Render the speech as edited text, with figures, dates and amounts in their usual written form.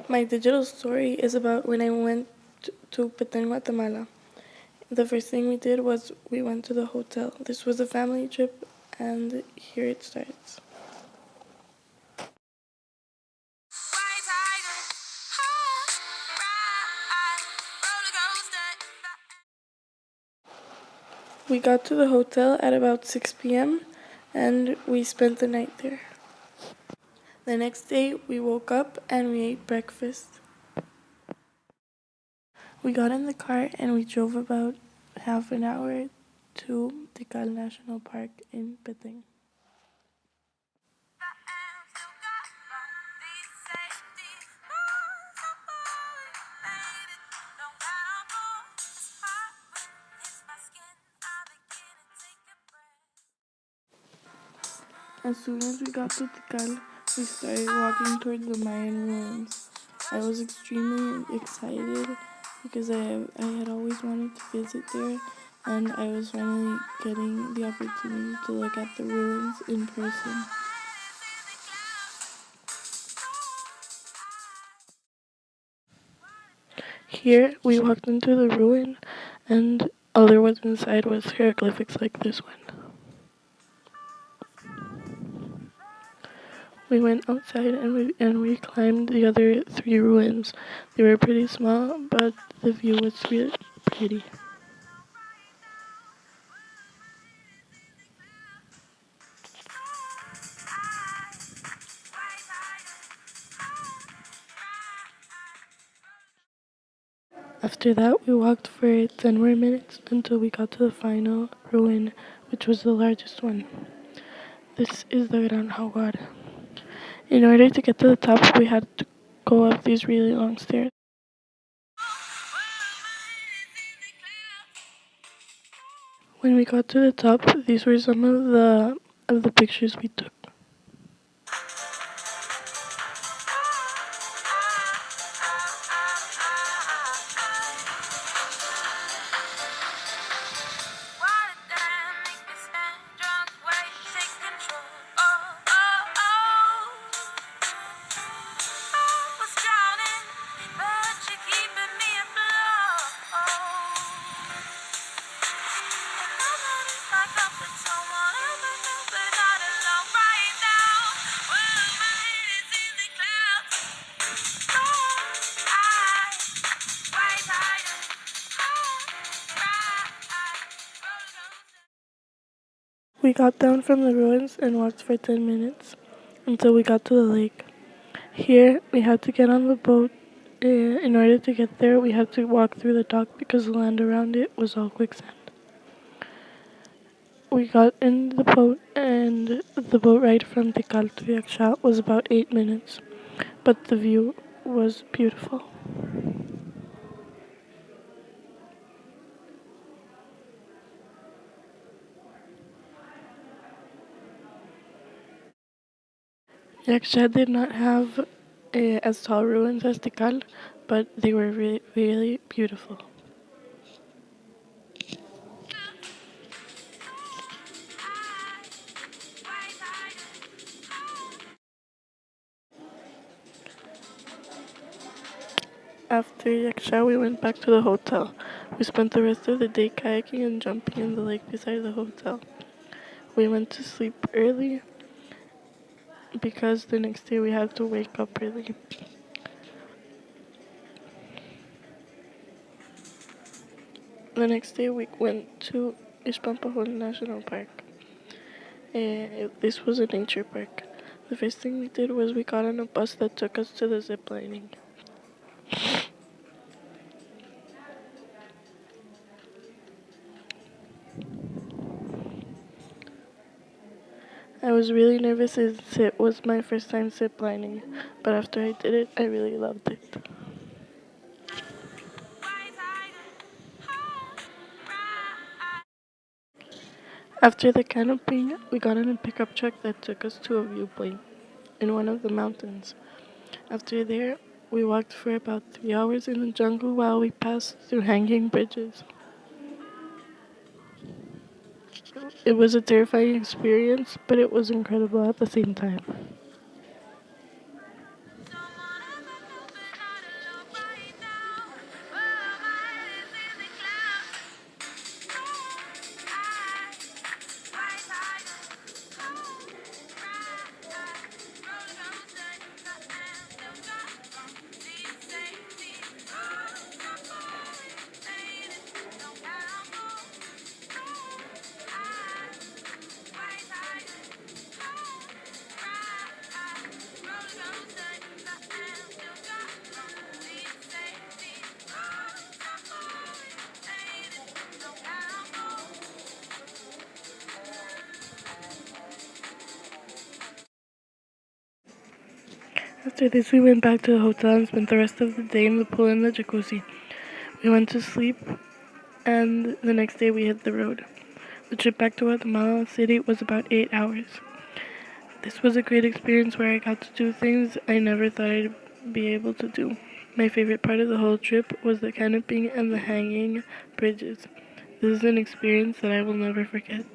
My digital story is about when I went to Peten, Guatemala. The first thing we did was we went to the hotel. This was a family trip, and here it starts. We got to the hotel at about 6 p.m. and we spent the night there. The next day, we woke up and we ate breakfast. We got in the car and we drove about half an hour to Tikal National Park in Peten. As soon as we got to Tikal, we started walking toward the Mayan ruins. I was extremely excited because I had always wanted to visit there, and I was finally getting the opportunity to look at the ruins in person. Here, we walked into the ruin, and all there was inside was hieroglyphics like this one. We went outside and we climbed the other three ruins. They were pretty small, but the view was really pretty. After that, we walked for 10 more minutes until we got to the final ruin, which was the largest one. This is the Gran Jaguar. In order to get to the top, we had to go up these really long stairs. When we got to the top, these were some of the pictures we took. We got down from the ruins and walked for 10 minutes until we got to the lake. Here, we had to get on the boat. In order to get there, we had to walk through the dock because the land around it was all quicksand. We got in the boat, and the boat ride from Tikal to Yaksha was about 8 minutes, but the view was beautiful. Yaksha did not have as tall ruins as Tikal, but they were really beautiful. After Yaksha, we went back to the hotel. We spent the rest of the day kayaking and jumping in the lake beside the hotel. We went to sleep early because the next day we had to wake up early. The next day we went to Ispampahol National Park. This was a nature park. The first thing we did was we got on a bus that took us to the zip lining. I was really nervous since it was my first time zip lining, but after I did it, I really loved it. After the canopy, we got in a pickup truck that took us to a viewpoint in one of the mountains. After there, we walked for about 3 hours in the jungle while we passed through hanging bridges. It was a terrifying experience, but it was incredible at the same time. After this, we went back to the hotel and spent the rest of the day in the pool and the jacuzzi. We went to sleep, and the next day we hit the road. The trip back to Guatemala City was about 8 hours. This was a great experience where I got to do things I never thought I'd be able to do. My favorite part of the whole trip was the canoping and the hanging bridges. This is an experience that I will never forget.